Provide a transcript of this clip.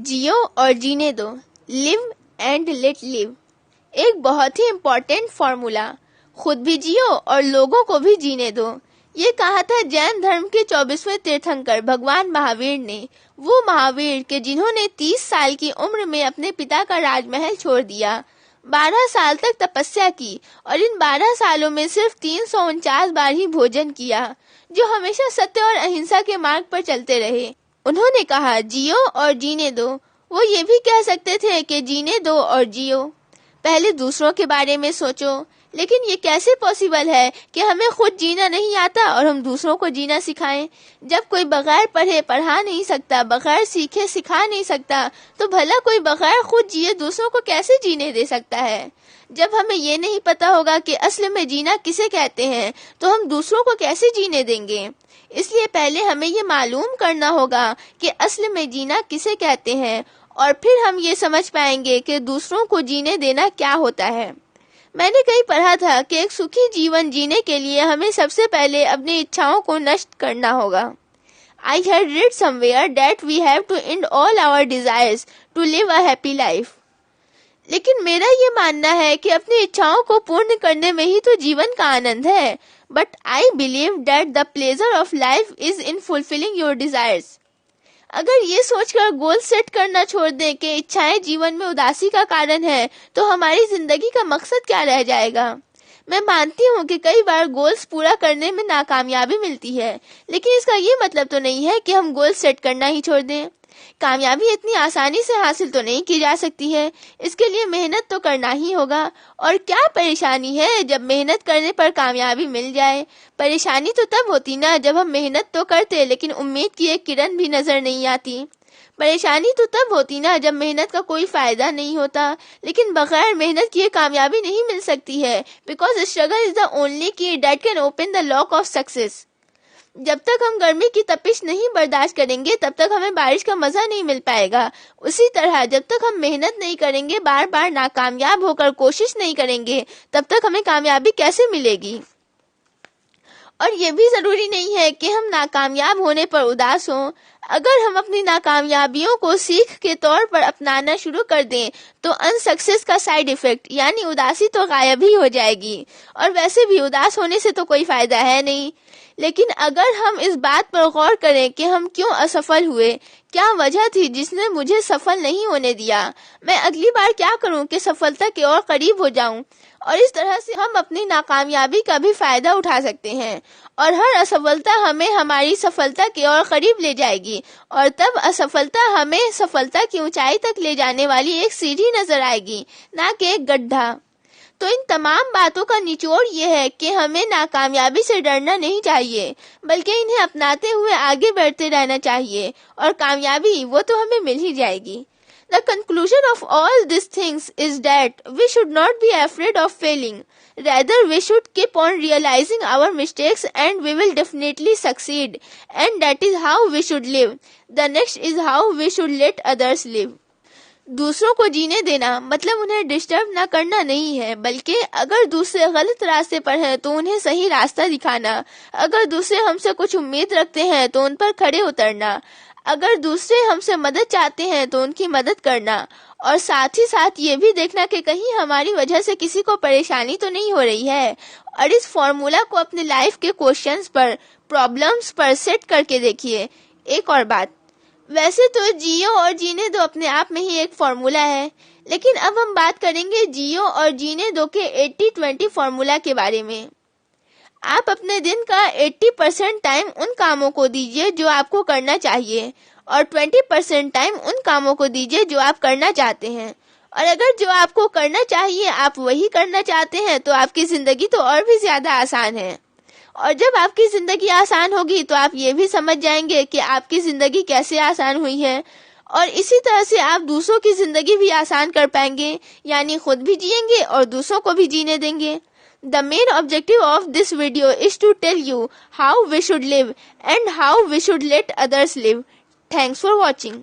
जियो और जीने दो, लिव एंड लेट लिव। एक बहुत ही इम्पोर्टेंट फॉर्मूला, खुद भी जियो और लोगों को भी जीने दो। ये कहा था जैन धर्म के 24वें तीर्थंकर भगवान महावीर ने, वो महावीर के जिन्होंने 30 साल की उम्र में अपने पिता का राजमहल छोड़ दिया, 12 साल तक तपस्या की और इन 12 सालों में सिर्फ 349 बार ही भोजन किया, जो हमेशा सत्य और अहिंसा के मार्ग पर चलते रहे। उन्होंने कहा जियो और जीने दो। वो ये भी कह सकते थे कि जीने दो और जियो। पहले दूसरों के बारे में सोचो, लेकिन ये कैसे पॉसिबल है कि हमें खुद जीना नहीं आता और हम दूसरों को जीना सिखाएं। जब कोई बगैर पढ़े पढ़ा नहीं सकता, बगैर सीखे सिखा नहीं सकता, तो भला कोई बगैर खुद जिए दूसरों को कैसे जीने दे सकता है। जब हमें ये नहीं पता होगा कि असल में जीना किसे कहते हैं, तो हम दूसरों को कैसे जीने देंगे। इसलिए पहले हमें ये मालूम करना होगा कि असल में जीना किसे कहते हैं, और फिर हम ये समझ पाएंगे कि दूसरों को जीने देना क्या होता है। मैंने कहीं पढ़ा था कि एक सुखी जीवन जीने के लिए हमें सबसे पहले अपनी इच्छाओं को नष्ट करना होगा। I had read somewhere that we have to end all our desires to live a happy life. लेकिन मेरा ये मानना है कि अपनी इच्छाओं को पूर्ण करने में ही तो जीवन का आनंद है। But I believe that the pleasure of life is in fulfilling your desires. अगर ये सोचकर गोल सेट करना छोड़ दें कि इच्छाएं जीवन में उदासी का कारण है, तो हमारी जिंदगी का मकसद क्या रह जाएगा। मैं मानती हूँ कि कई बार गोल्स पूरा करने में नाकामयाबी मिलती है, लेकिन इसका ये मतलब तो नहीं है कि हम गोल सेट करना ही छोड़ दें। कामयाबी इतनी आसानी से हासिल तो नहीं की जा सकती है, इसके लिए मेहनत तो करना ही होगा। और क्या परेशानी है जब मेहनत करने पर कामयाबी मिल जाए। परेशानी तो तब होती ना जब हम मेहनत तो करते लेकिन उम्मीद की एक किरण भी नजर नहीं आती। परेशानी तो तब होती ना जब मेहनत का कोई फायदा नहीं होता, लेकिन बगैर मेहनत किए कामयाबी नहीं मिल सकती है। Because struggle is the only key that can open the lock of success. जब तक हम गर्मी की तपिश नहीं बर्दाश्त करेंगे, तब तक हमें बारिश का मजा नहीं मिल पाएगा। उसी तरह जब तक हम मेहनत नहीं करेंगे, बार बार नाकामयाब होकर कोशिश नहीं करेंगे, तब तक हमें कामयाबी कैसे मिलेगी। और ये भी जरूरी नहीं है कि हम नाकामयाब होने पर उदास हों। अगर हम अपनी नाकामयाबियों को सीख के तौर पर अपनाना शुरू कर दें, तो अनसक्सेस का साइड इफेक्ट यानी उदासी तो गायब ही हो जाएगी। और वैसे भी उदास होने से तो कोई फायदा है नहीं। लेकिन अगर हम इस बात पर गौर करें कि हम क्यों असफल हुए, क्या वजह थी जिसने मुझे सफल नहीं होने दिया, मैं अगली बार क्या करूं कि सफलता के और करीब हो जाऊं, और इस तरह से हम अपनी नाकामयाबी का भी फायदा उठा सकते हैं। और हर असफलता हमें हमारी सफलता के और करीब ले जाएगी, और तब असफलता हमें सफलता की ऊंचाई तक ले जाने वाली एक सीढ़ी नजर आएगी, ना कि एक गड्ढा। तो इन तमाम बातों का निचोड़ ये है कि हमें नाकामयाबी से डरना नहीं चाहिए, बल्कि इन्हें अपनाते हुए आगे बढ़ते रहना चाहिए, और कामयाबी वो तो हमें मिल ही जाएगी। The conclusion of all these things is that we should not be afraid of failing. Rather, we should keep on realizing our mistakes and we will definitely succeed. And that is how we should live. The next is how we should let others live. दूसरों को जीने देना मतलब उन्हें disturb ना करना नहीं है, बल्कि अगर दूसरे गलत रास्ते पर हैं तो उन्हें सही रास्ता दिखाना। अगर दूसरे हमसे कुछ उम्मीद रखते हैं तो उन पर खड़े उतरना। अगर दूसरे हमसे मदद चाहते हैं तो उनकी मदद करना, और साथ ही साथ ये भी देखना कि कहीं हमारी वजह से किसी को परेशानी तो नहीं हो रही है। और इस फॉर्मूला को अपने लाइफ के क्वेश्चंस पर, प्रॉब्लम्स पर सेट करके देखिए। एक और बात, वैसे तो जियो और जीने दो अपने आप में ही एक फॉर्मूला है, लेकिन अब हम बात करेंगे जियो और जीने दो के 80-20 फॉर्मूला के बारे में। आप अपने दिन का 80% टाइम उन कामों को दीजिए जो आपको करना चाहिए, और 20% टाइम उन कामों को दीजिए जो आप करना चाहते हैं। और अगर जो आपको करना चाहिए आप वही करना चाहते हैं, तो आपकी जिंदगी तो और भी ज्यादा आसान है। और जब आपकी जिंदगी आसान होगी तो आप ये भी समझ जाएंगे कि आपकी जिंदगी कैसे आसान हुई है, और इसी तरह से आप दूसरों की जिंदगी भी आसान कर पाएंगे, यानी खुद भी जिएंगे और दूसरों को भी जीने देंगे। The main objective of this video is to tell you how we should live and how we should let others live. Thanks for watching.